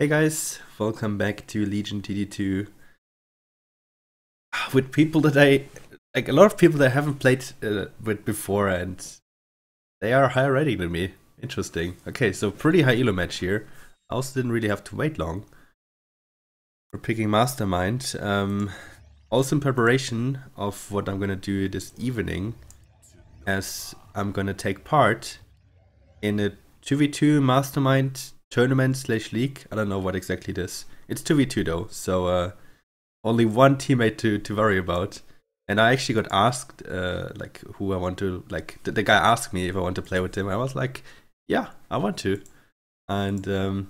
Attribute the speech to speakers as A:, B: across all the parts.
A: Hey guys, welcome back to Legion TD2 with people that like a lot of people that I haven't played with before, and they are higher rating than me. Interesting. Okay, so pretty high elo match here. I also didn't really have to wait long for picking Mastermind. Also in preparation of what I'm gonna do this evening, as I'm gonna take part in a 2v2 Mastermind tournament / league. I don't know what exactly it is. It's 2v2 though, so only one teammate to worry about. And I actually got asked like who I want to, like the guy asked me if I want to play with him. I was like, yeah, I want to. And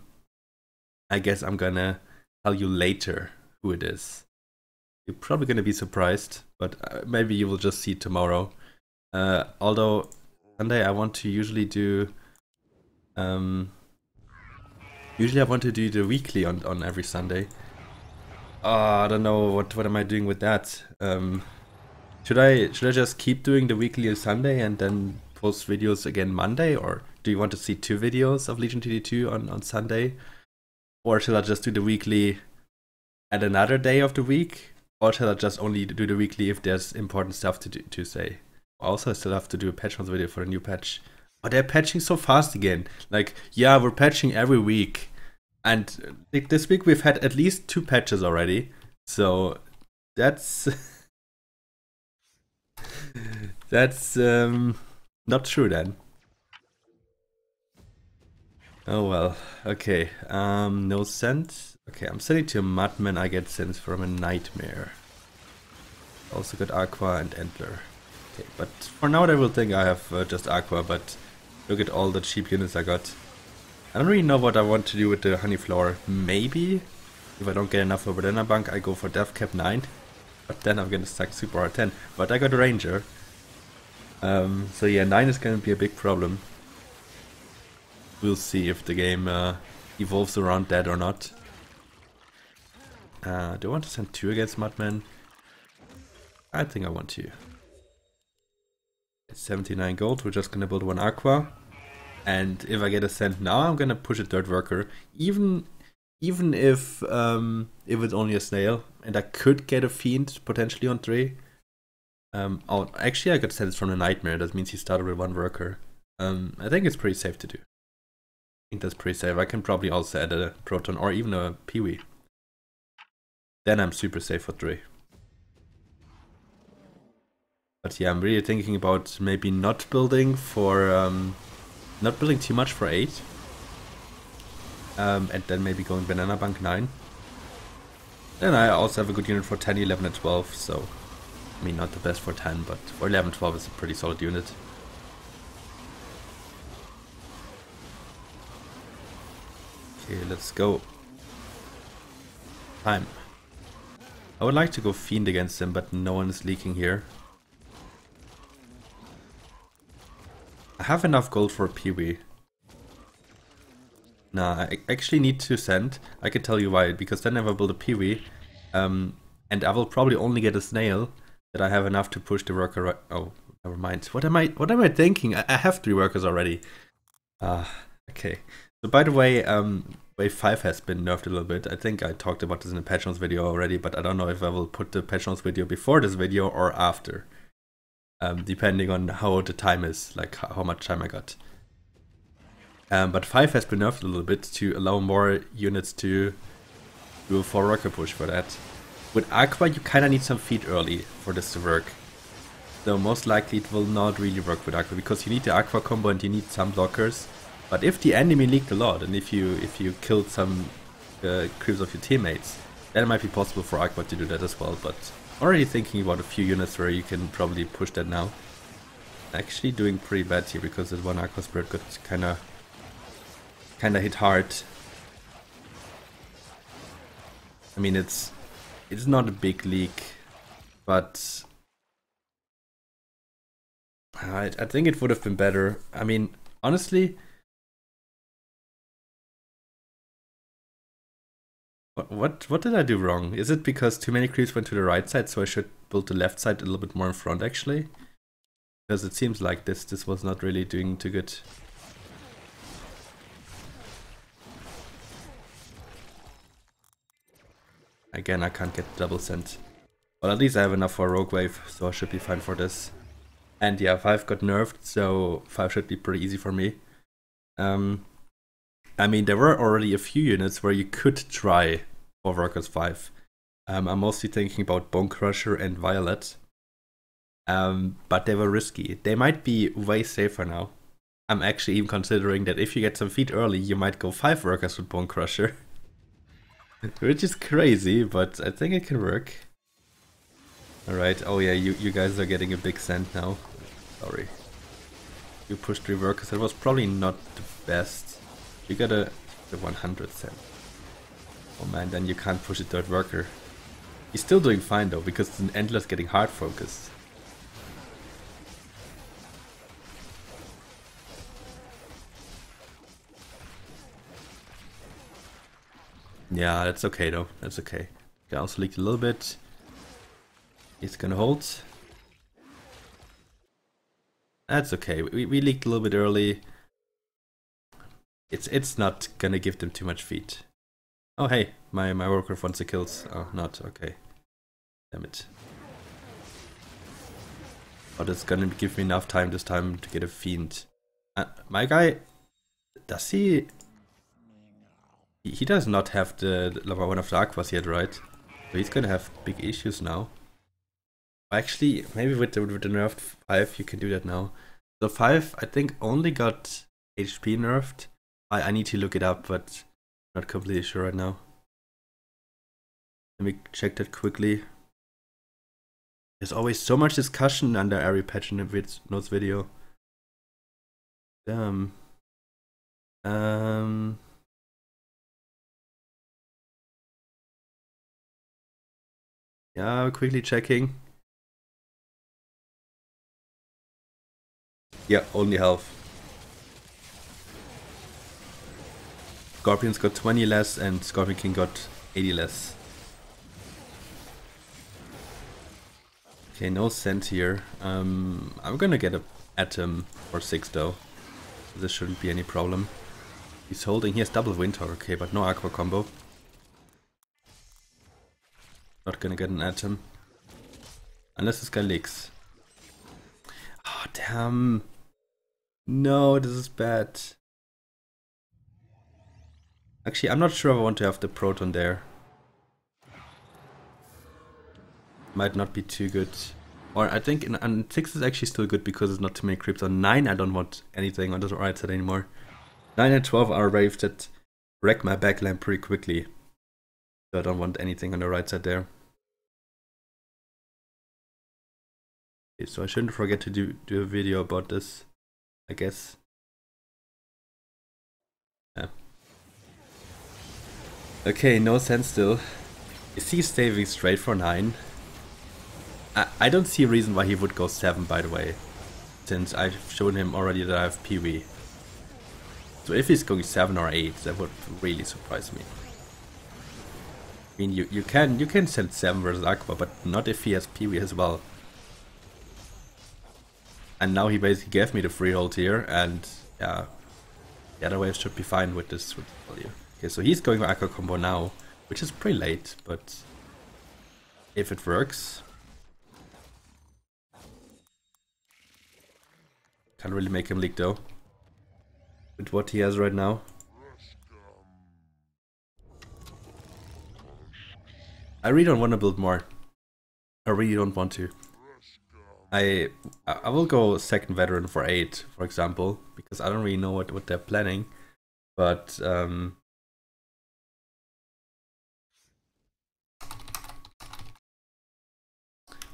A: I guess I'm gonna tell you later who it is. You're probably gonna be surprised, but maybe you will just see tomorrow. Although Sunday I want to usually do usually I want to do the weekly on every Sunday. I don't know what am I doing with that. Should I just keep doing the weekly on Sunday and then post videos again Monday, or do you want to see 2 videos of Legion TD2 on Sunday? Or shall I just do the weekly at another day of the week? Or shall I just only do the weekly if there's important stuff to say? Also, I still have to do a patch notes video for a new patch. Oh, they're patching so fast again. Like, yeah, we're patching every week. And this week we've had at least 2 patches already. So that's that's not true then. Oh well. Okay. No sense. Okay, I'm sending to a Mudman. I get sense from a Nightmare. Also got Aqua and Antler. Okay, but for now I will think I have just Aqua, but look at all the cheap units I got. I don't really know what I want to do with the Honey Flower. Maybe, if I don't get enough for Banana Bank, I go for Death Cap 9. But then I'm gonna stack Super R10. But I got a Ranger. So yeah, 9 is gonna be a big problem. We'll see if the game evolves around that or not. Do I want to send 2 against Mudman? I think I want to. It's 79 gold, we're just gonna build 1 Aqua. And if I get a send now, I'm gonna push a Dirt Worker. Even if it's only a Snail, and I could get a Fiend potentially on 3. Oh, actually I got sends from the Nightmare. That means he started with 1 Worker. I think it's pretty safe to do. I think that's pretty safe. I can probably also add a Proton or even a Peewee. Then I'm super safe for 3. But yeah, I'm really thinking about maybe not building for not building too much for 8. And then maybe going Banana Bank 9. Then I also have a good unit for 10, 11 and 12, so I mean not the best for 10, but for 11, 12 is a pretty solid unit. Okay, let's go. Time. I would like to go Fiend against him, but no one is leaking here. I have enough gold for a Peewee. Nah, I actually need to send. I can tell you why, because then I will build a Peewee, and I will probably only get a Snail that I have enough to push the worker right. Oh, never mind. What am I thinking? I have 3 workers already. Okay. So by the way, Wave 5 has been nerfed a little bit. I think I talked about this in a patch notes video already, but I don't know if I will put the patch notes video before this video or after. Depending on how the time is, like how much time I got. But 5 has been nerfed a little bit to allow more units to do a 4 worker push for that. With Aqua, you kinda need some feed early for this to work. So most likely it will not really work with Aqua, because you need the Aqua combo and you need some blockers. But if the enemy leaked a lot, and if you killed some creeps of your teammates, then it might be possible for Aqua to do that as well, but already thinking about a few units where you can probably push that now. Actually doing pretty bad here because that 1 Aqua Spirit got kinda hit hard. I mean it's not a big leak, but I think it would have been better. I mean, honestly, what did I do wrong? Is it because too many creeps went to the right side, so I should build the left side a little bit more in front actually? Because it seems like this was not really doing too good. Again, I can't get double sent. But at least I have enough for a rogue wave, so I should be fine for this. And yeah, 5 got nerfed, so 5 should be pretty easy for me. I mean, there were already a few units where you could try for Workers 5. I'm mostly thinking about Bone Crusher and Violet. But they were risky. They might be way safer now. I'm actually even considering that if you get some feet early, you might go 5 Workers with Bone Crusher. Which is crazy, but I think it can work. Alright, oh yeah, you guys are getting a big send now. Sorry. You pushed 3 Workers, that was probably not the best. You got the 100 send. Oh man, then you can't push a 3rd worker. He's still doing fine though, because the Endler's getting hard focused. Yeah, that's okay though, that's okay. Can also leak a little bit. He's gonna hold. That's okay, we leaked a little bit early. It's not gonna give them too much feed. Oh hey, my worker wants the kills. Oh, not, okay. Damn it. But it's gonna give me enough time this time to get a fiend. My guy, does he... He does not have the one of the aquas yet, right? So he's gonna have big issues now. Actually, maybe with the nerfed 5 you can do that now. So 5 I think only got HP nerfed. I need to look it up, but not completely sure right now. Let me check that quickly. There's always so much discussion under every patch in the notes video. Damn. Yeah, quickly checking. Yeah, only health. Scorpion's got 20 less and Scorpion King got 80 less. Okay, no scent here. I'm gonna get an Atom for 6 though. This shouldn't be any problem. He's holding, he has double Winter, okay, but no Aqua combo. Not gonna get an Atom. Unless this guy leaks. Oh, damn. No, this is bad. Actually, I'm not sure if I want to have the Proton there. Might not be too good. Or I think on 6 is actually still good because it's not too many creeps. On 9 I don't want anything on the right side anymore. 9 and 12 are waves that wreck my backline pretty quickly. So I don't want anything on the right side there. Okay, so I shouldn't forget to do a video about this, I guess. Yeah. Okay, no sense still. Is he saving straight for 9? I don't see a reason why he would go 7, by the way. Since I've shown him already that I have PV. So if he's going 7 or 8, that would really surprise me. I mean, you can send 7 versus Aqua, but not if he has PV as well. And now he basically gave me the freehold here, and yeah, the other waves should be fine with this value. Okay, so he's going for Aqua combo now, which is pretty late, but if it works. Can't really make him leak though, with what he has right now. I really don't want to build more. I really don't want to. I will go 2nd veteran for 8, for example, because I don't really know what they're planning. But oh,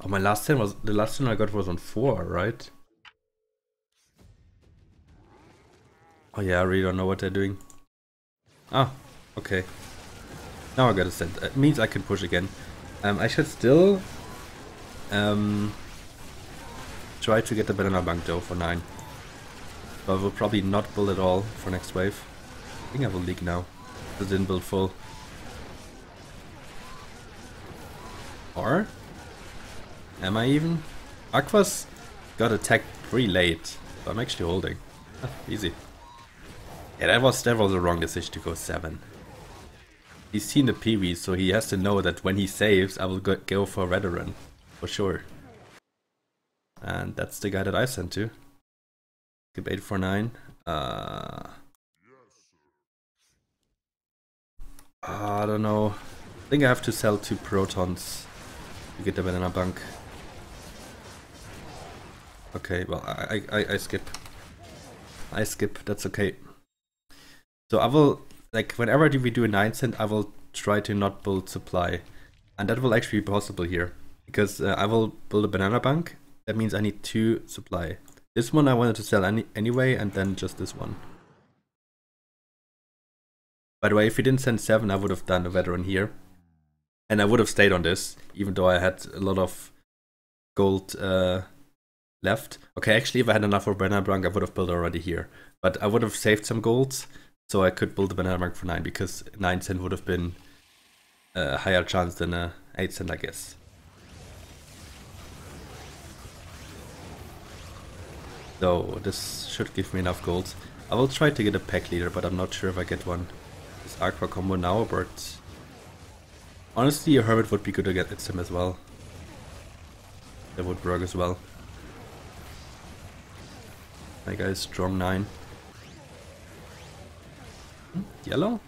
A: my last 10 was the last 10 I got was on 4, right? Oh yeah, I really don't know what they're doing. Ah, okay. Now I got a send. It means I can push again. I should still try to get the banana bank though for 9. But I will probably not build at all for next wave. I think I will leak now. I didn't build full. Or am I even? Aqua's got attacked pretty late, so I'm actually holding. Easy. Yeah, that was the wrong decision to go 7. He's seen the PV, so he has to know that when he saves, I will go for a veteran. For sure. And that's the guy that I sent to. Skip 849. I don't know. I think I have to sell 2 protons to get the banana bank. Okay, well, I skip. I skip, that's okay. So I will, like, whenever we do a 9 cent, I will try to not build supply. And that will actually be possible here. Because I will build a banana bank. That means I need 2 supply. This one I wanted to sell anyway, and then just this one. By the way, if you didn't send 7, I would have done a veteran here. And I would have stayed on this, even though I had a lot of gold left. Okay, actually, if I had enough for banana bank, I would have built already here. But I would have saved some golds, so I could build a banana bank for 9, because 9 cent would have been a higher chance than a 8 cent, I guess. So this should give me enough golds. I will try to get a pack leader, but I'm not sure if I get one. This Aqua combo now, but honestly, a Hermit would be good to get at him as well. That would work as well. My guy is strong 9. Yellow?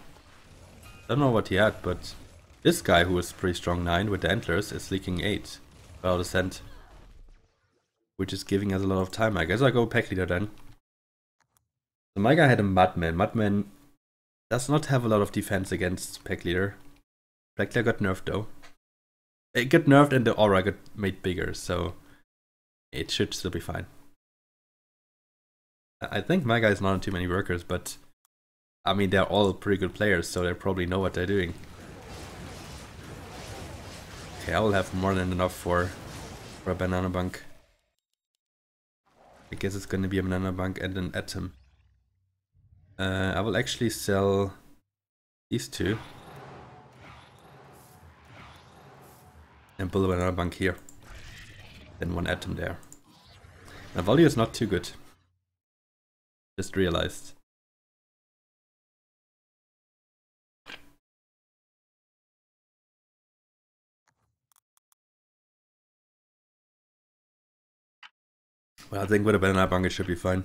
A: Don't know what he had, but this guy who is pretty strong 9 with the antlers is leaking 8 without a cent. Which is giving us a lot of time. I guess I go pack leader then. So my guy had a Mudman. Mudman does not have a lot of defense against pack leader. Pack leader got nerfed though. It got nerfed and the aura got made bigger, so it should still be fine. I think my guy's not on too many workers, but I mean they're all pretty good players, so they probably know what they're doing. Okay, I will have more than enough for a banana bank. I guess it's gonna be a banana bank and an atom. I will actually sell these 2 and build a banana bank here. Then 1 atom there. My value is not too good. Just realized. Well, I think with a banana bank it should be fine.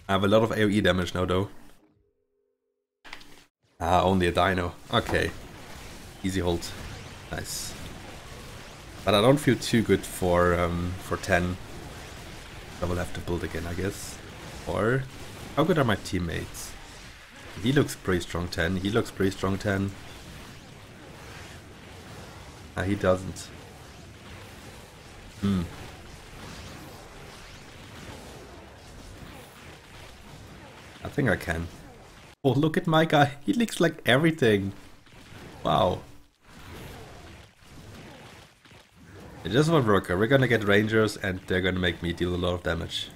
A: I have a lot of AoE damage now though. Ah, only a dino. Okay. Easy hold. Nice. But I don't feel too good for 10. I will have to build again, I guess. Or how good are my teammates? He looks pretty strong 10. He looks pretty strong 10. Ah, he doesn't. I think I can. Oh, look at my guy. He looks like everything. Wow. It just won't work. We're gonna get rangers and they're gonna make me deal a lot of damage.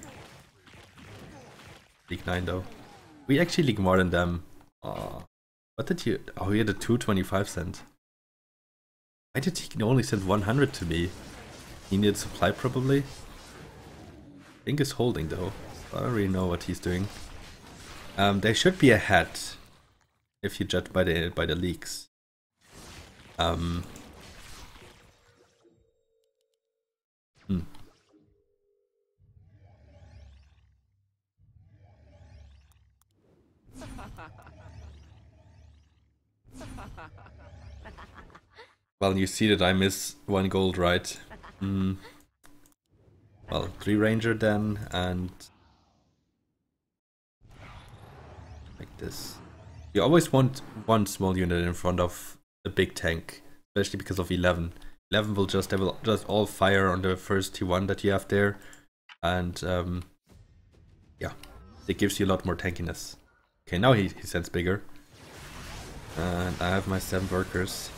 A: League 9 though. We actually league more than them. Oh, what did you... Oh, he had a 225 cent. Why did he only send 100 to me? He needed supply probably. I think he's holding though. I don't really know what he's doing. They should be ahead if you judge by the leaks. Well, you see that I miss 1 gold, right? Well, 3 ranger then, and like this. You always want 1 small unit in front of a big tank, especially because of 11. 11 will just all fire on the first T1 that you have there, and yeah, it gives you a lot more tankiness. Okay, now he sends bigger, and I have my 7 workers.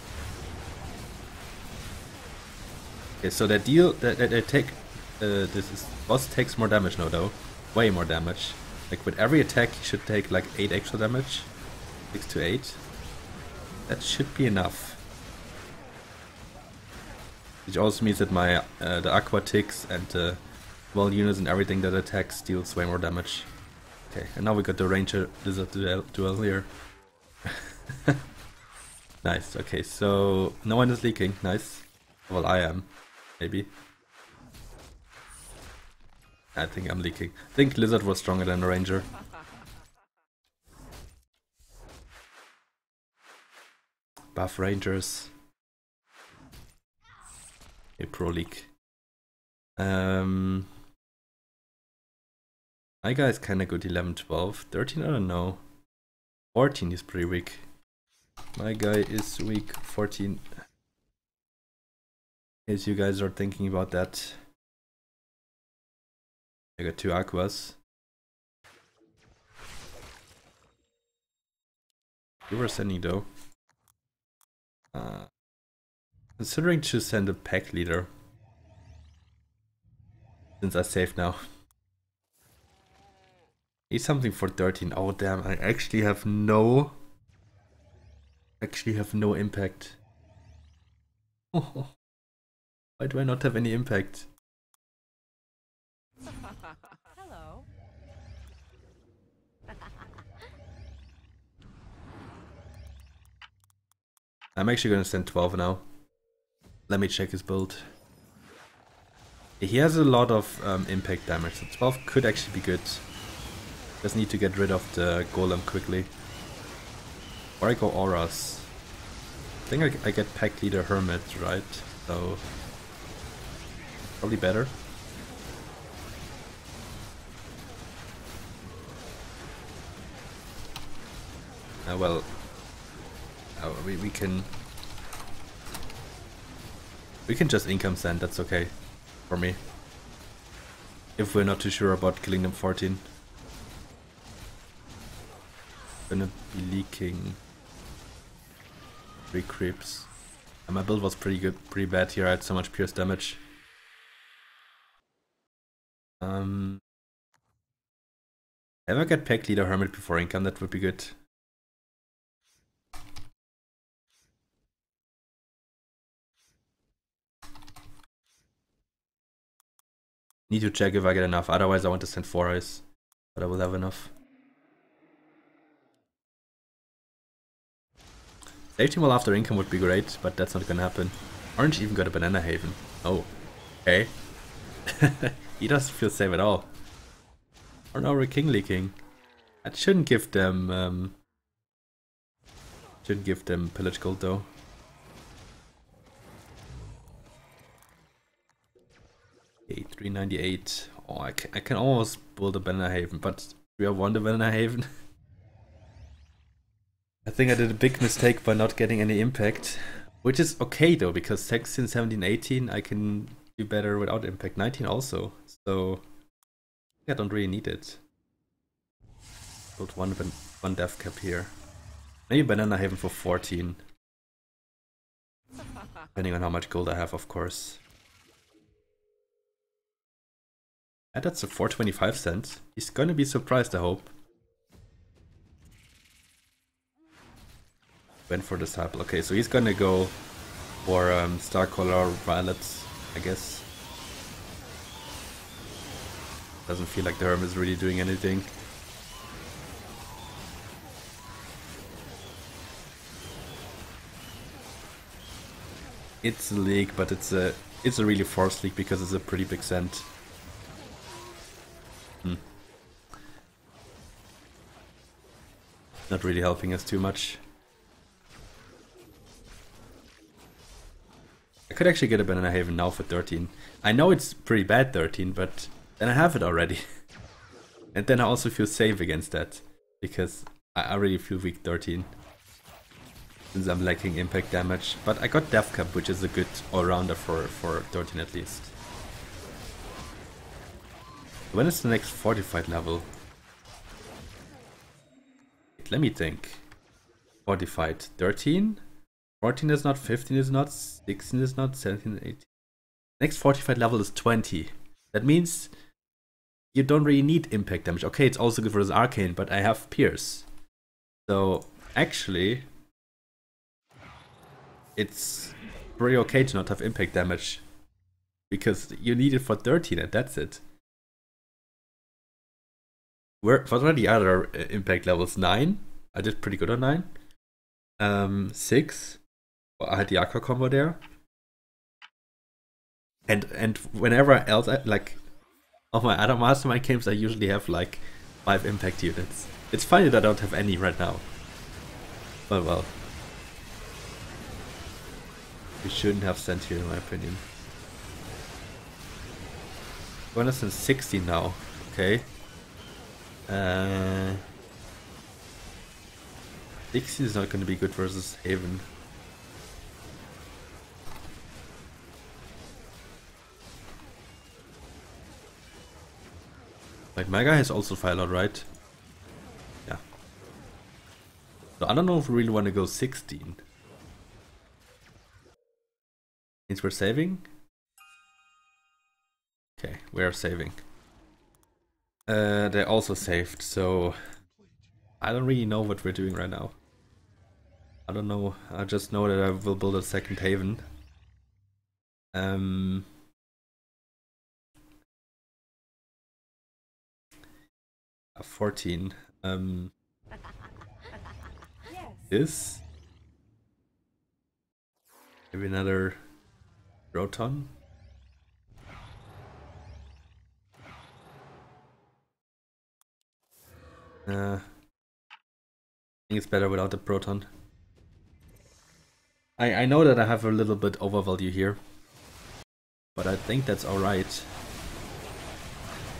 A: Okay, so they deal they take boss takes more damage now though, way more damage. Like with every attack he should take like 8 extra damage, 6 to 8. That should be enough. Which also means that my the aqua ticks and the wall units and everything that attacks deals way more damage. Okay, and now we got the ranger lizard duel here. Nice, okay, so no one is leaking, nice. Well, I am, maybe. I think I'm leaking. I think Lizard was stronger than the Ranger. Buff Rangers. A pro league. My guy is kinda good, 11, 12. 13, I don't know. 14 is pretty weak. My guy is weak, 14. As you guys are thinking about that. I got 2 Aquas. You were sending though. Considering to send a pack leader. Since I saved now. Need something for 13. Oh damn, I actually have no impact. Oh, why do I not have any impact?
B: Hello.
A: I'm actually gonna send 12 now. Let me check his build. He has a lot of impact damage, so 12 could actually be good. Just need to get rid of the golem quickly. Or I go auras. I think I get pack leader hermit, right? So probably better. Well, we can just income send. That's okay for me. If we're not too sure about killing them 14. Gonna be leaking 3 creeps. And my build was pretty good, pretty bad here. I had so much pierce damage. If I get pack leader hermit before income, that would be good. Need to check if I get enough. Otherwise, I want to send 4 eyes, but I will have enough. Safety wall after income would be great, but that's not gonna happen. Orange even got a banana haven. Oh, okay. He doesn't feel safe at all. Or no, we're king leaking. I shouldn't give them pillage gold though. Okay, 398. Oh, I can almost build a banana haven, but we have won the banana haven. I think I did a big mistake by not getting any impact, which is okay though, because 16, 17, 18 I can do better without impact. 19 also, so I don't really need it. Build one death cap here. Maybe banana haven for 14. Depending on how much gold I have, of course. And that's a 425 cents. He's gonna be surprised, I hope. Went for disciple. Okay, so he's gonna go for star color violets, I guess. Doesn't feel like the hermit is really doing anything. It's a league, but it's a really forced league because it's a pretty big cent. Not really helping us too much. I could actually get a banana haven now for 13. I know it's pretty bad 13, but then I have it already. And then I also feel safe against that, because I already feel weak 13. Since I'm lacking impact damage. But I got Death Cap, which is a good all-rounder for 13 at least. When is the next fortified level? Let me think. Fortified 13? 14 is not, 15 is not, 16 is not, 17, 18. Next fortified level is 20. That means you don't really need impact damage. Okay, it's also good for this arcane, but I have pierce. So actually, it's pretty okay to not have impact damage. Because you need it for 13 and that's it. What are the other impact levels? 9? I did pretty good on 9. 6. I had the Aqua combo there. And whenever else, like, on my other Mastermind games, I usually have like 5 impact units. It's funny that I don't have any right now. But well. We shouldn't have sent here, in my opinion. We're gonna send 60 now. Okay. 60 is not gonna be good versus Haven. Like, my guy has also Firelord, right? Yeah. So I don't know if we really want to go 16. Means we're saving? Okay, we are saving. They also saved, so I don't really know what we're doing right now. I don't know. I just know that I will build a second Haven. 14. This. Maybe another Roton. I think it's better without the Proton. I know that I have a little bit overvalue here, but I think that's alright.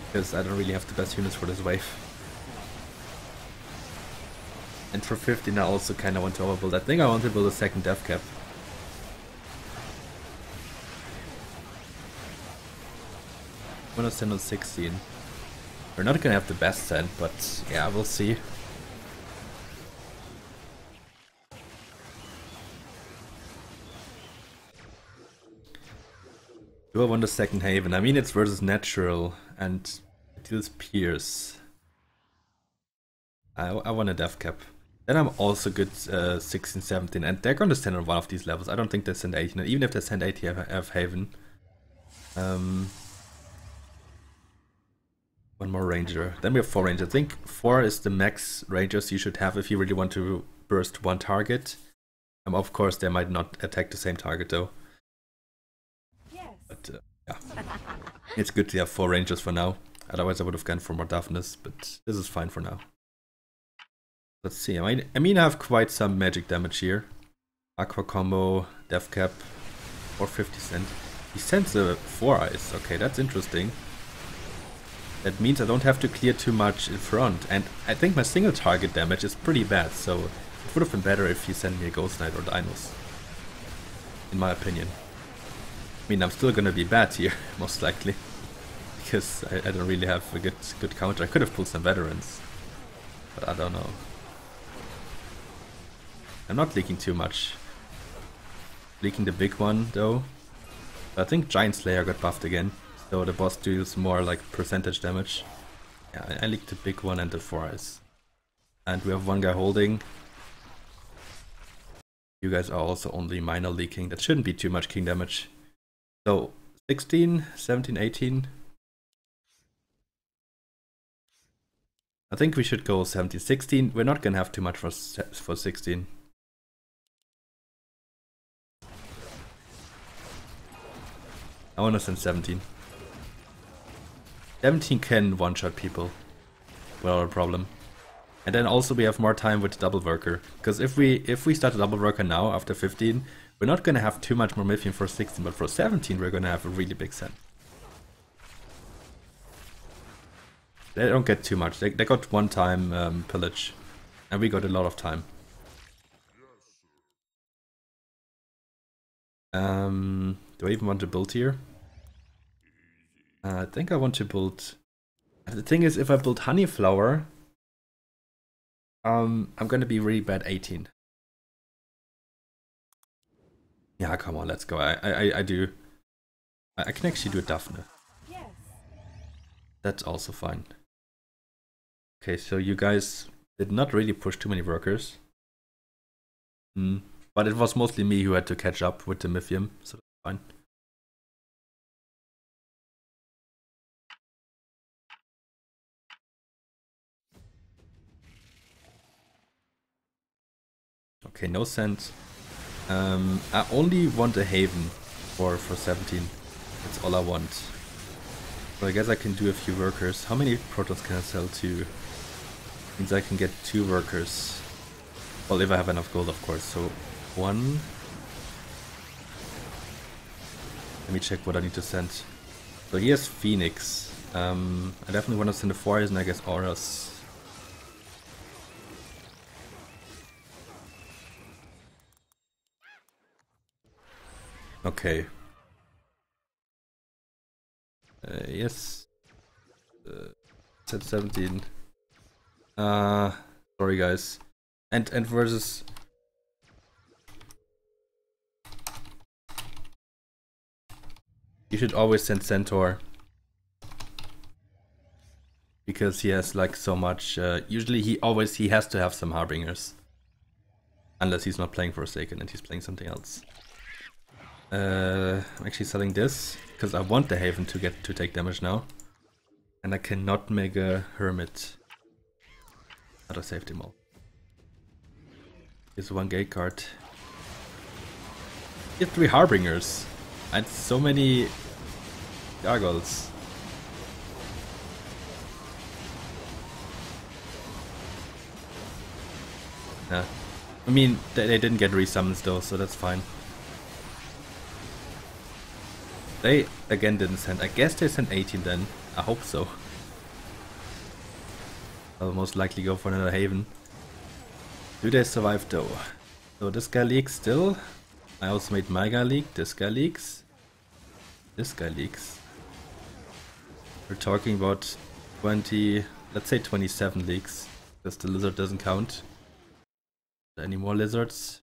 A: Because I don't really have the best units for this wave. And for 15 I also kinda want to overbuild. I think I want to build a second death cap. I'm gonna send on 16. We're not gonna have the best send, but yeah, we'll see. Do I want a second Haven? I mean, it's versus natural and it deals Pierce. I want a death cap. Then I'm also good 16, 17, and they're gonna send on one of these levels. I don't think they send 18, even if they send 80, I have Haven. One more ranger. Then we have 4 rangers. I think 4 is the max rangers you should have if you really want to burst one target. Of course, they might not attack the same target though. Yes. But yeah, it's good to have 4 rangers for now. Otherwise, I would have gone for more toughness, but this is fine for now. Let's see. I mean, I have quite some magic damage here. Aqua combo, death cap, 450 cent. He sends a 4 eyes. Okay, that's interesting. That means I don't have to clear too much in front, and I think my single target damage is pretty bad, so it would have been better if he sent me a Ghost Knight or Dinos. In my opinion. I mean, I'm still gonna be bad here, most likely. Because I don't really have a good counter. I could have pulled some veterans. But I don't know. I'm not leaking too much. Leaking the big one, though. I think Giant Slayer got buffed again. So the boss deals more like percentage damage. Yeah, I leaked the big one and the 4 eyes. And we have one guy holding. You guys are also only minor leaking. That shouldn't be too much king damage. So 16, 17, 18. I think we should go 17, 16. We're not gonna have too much for 16. I wanna send 17. 17 can one-shot people without a problem. And then also we have more time with the double worker. Because if we start a double worker now after 15, we're not gonna have too much more Mythium for 16, but for 17 we're gonna have a really big set. They don't get too much. They got one time pillage. And we got a lot of time. Do I even want to build here? I think I want to build... The thing is, if I build Honeyflower, I'm gonna be really bad 18. Yeah, come on, let's go. I do... I can actually do a Daphne. Yes. That's also fine. Okay, so you guys did not really push too many workers. But it was mostly me who had to catch up with the Mythium, so that's fine. Okay, no send. I only want a Haven for 17. That's all I want. So I guess I can do a few workers. How many protons can I sell to? Means I can get 2 workers. Well, if I have enough gold, of course. So 1. Let me check what I need to send. So here's Phoenix. I definitely want to send a Forest and I guess Auras. Okay. Yes. Set 17. Sorry guys. And versus. You should always send Centaur. Because he has like so much. Usually he has to have some Harbingers. Unless he's not playing Forsaken and he's playing something else. I'm actually selling this because I want the Haven to take damage now. And I cannot make a Hermit. Gotta save them all. Here's 1 gate card. Here's 3 Harbingers. And so many Gargoyles. Yeah. I mean, they didn't get resummons though, so that's fine. They again didn't send. I guess they sent 18 then. I hope so. I'll most likely go for another Haven. Do they survive though? So this guy leaks still. I also made my guy leak. This guy leaks. This guy leaks. We're talking about 20, let's say 27 leaks. Because the lizard doesn't count. Any more lizards?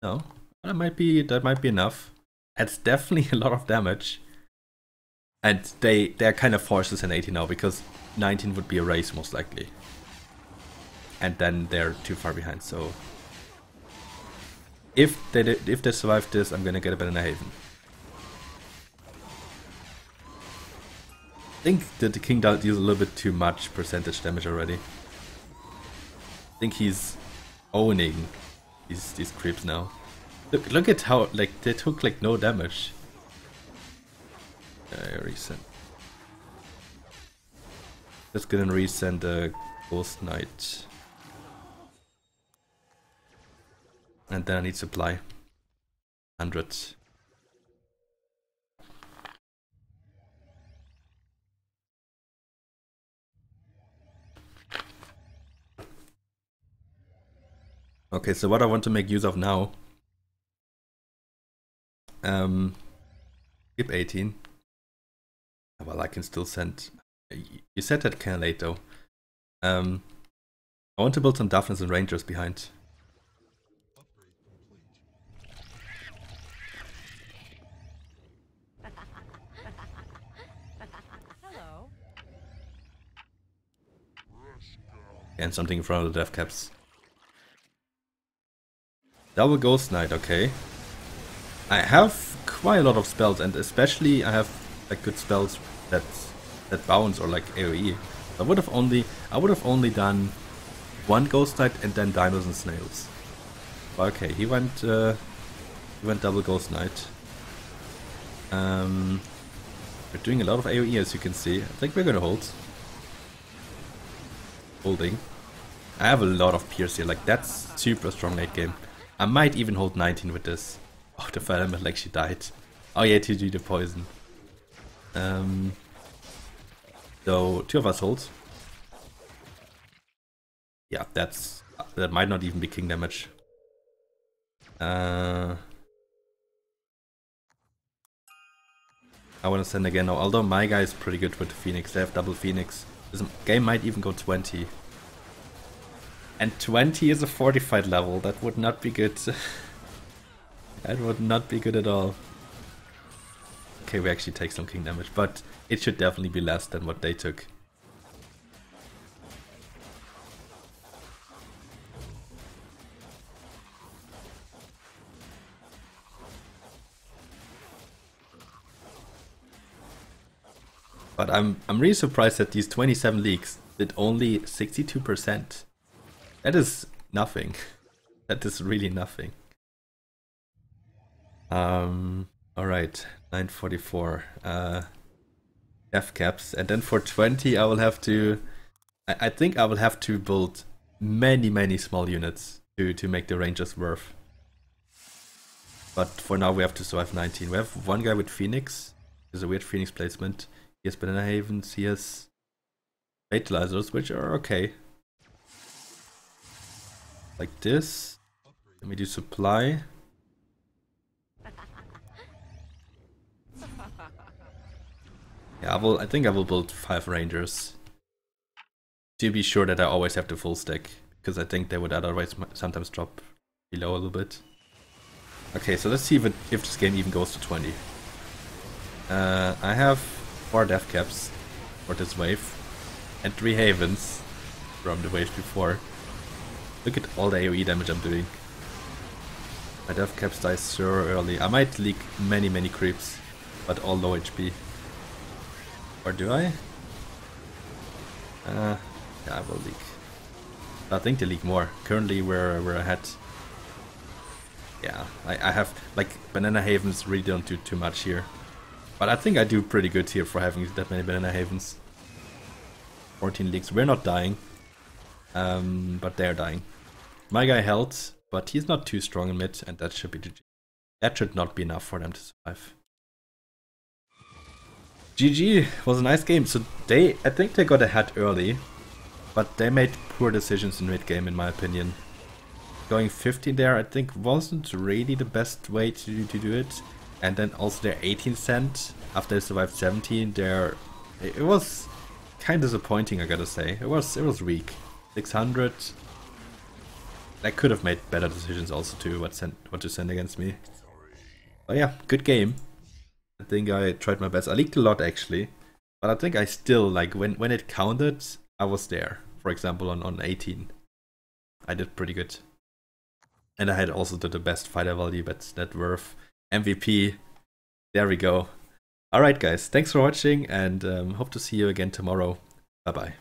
A: No. That might be enough. That's definitely a lot of damage. And they're kind of forced to send 18 now because 19 would be a race most likely. And then they're too far behind, so if they survive this, I'm gonna get a Banana Haven. I think that the King deals a little bit too much percentage damage already. I think he's owning these creeps now. Look at how like they took like no damage. Resend. Just gonna resend the Ghost Knight. And then I need supply. 100. Okay, so what I want to make use of now. Skip 18. Well, I can still send. You said that kind of late though. I want to build some Daphnes and Rangers behind.
B: Hello.
A: And something in front of the death caps. Double Ghost Knight, okay. I have quite a lot of spells, and especially I have like good spells that bounce or like AoE. I would have only done 1 Ghost Knight and then Dinos and Snails. But okay, he went double Ghost Knight. We're doing a lot of AoE as you can see. I think we're gonna hold. Holding. I have a lot of Pierce here, like that's super strong late game. I might even hold 19 with this. Oh, the fire element actually died. Oh yeah, TG the poison. So 2 of us hold. Yeah, that might not even be king damage. I want to send again now, although my guy is pretty good with the Phoenix. They have double Phoenix. This game might even go 20. And 20 is a fortified level. That would not be good. That would not be good at all. Okay, we actually take some king damage, but it should definitely be less than what they took. But I'm really surprised that these 27 leagues did only 62%. That is nothing. That is really nothing. Alright, 944. Def caps, and then for 20 I will have to... I think I will have to build many small units to make the Rangers worth. But for now we have to survive 19. We have one guy with Phoenix. There's a weird Phoenix placement. He has Banana Havens, he has Fatalizers, which are okay. Like this. Let me do supply. Yeah, I think I will build 5 Rangers. To be sure that I always have the full stack. Because I think they would otherwise sometimes drop below a little bit. Okay, so let's see if this game even goes to 20. I have 4 death caps for this wave. And 3 havens from the wave before. Look at all the AoE damage I'm doing. My death caps die so early. I might leak many creeps, but all low HP. Or do I? Yeah, I will leak. I think they leak more. Currently we're ahead. Yeah, I have, like, Banana Havens really don't do too much here. But I think I do pretty good here for having that many Banana Havens. 14 leaks. We're not dying. But they're dying. My guy held, but he's not too strong in mid, and that should be GG. That should not be enough for them to survive. GG was a nice game. So I think they got ahead early, but they made poor decisions in mid game, in my opinion. Going 15 there, I think, wasn't really the best way to do it. And then also their 18 cent after they survived 17, it was kind of disappointing, I gotta say. It was weak. 600. I could have made better decisions also too, what to send against me. But yeah, good game. I think I tried my best. I leaked a lot actually, but I think I still, like, when it counted, I was there. For example, on 18, I did pretty good, and I had also the best fighter value, but net worth, MVP. There we go. All right, guys, thanks for watching, and hope to see you again tomorrow. Bye bye.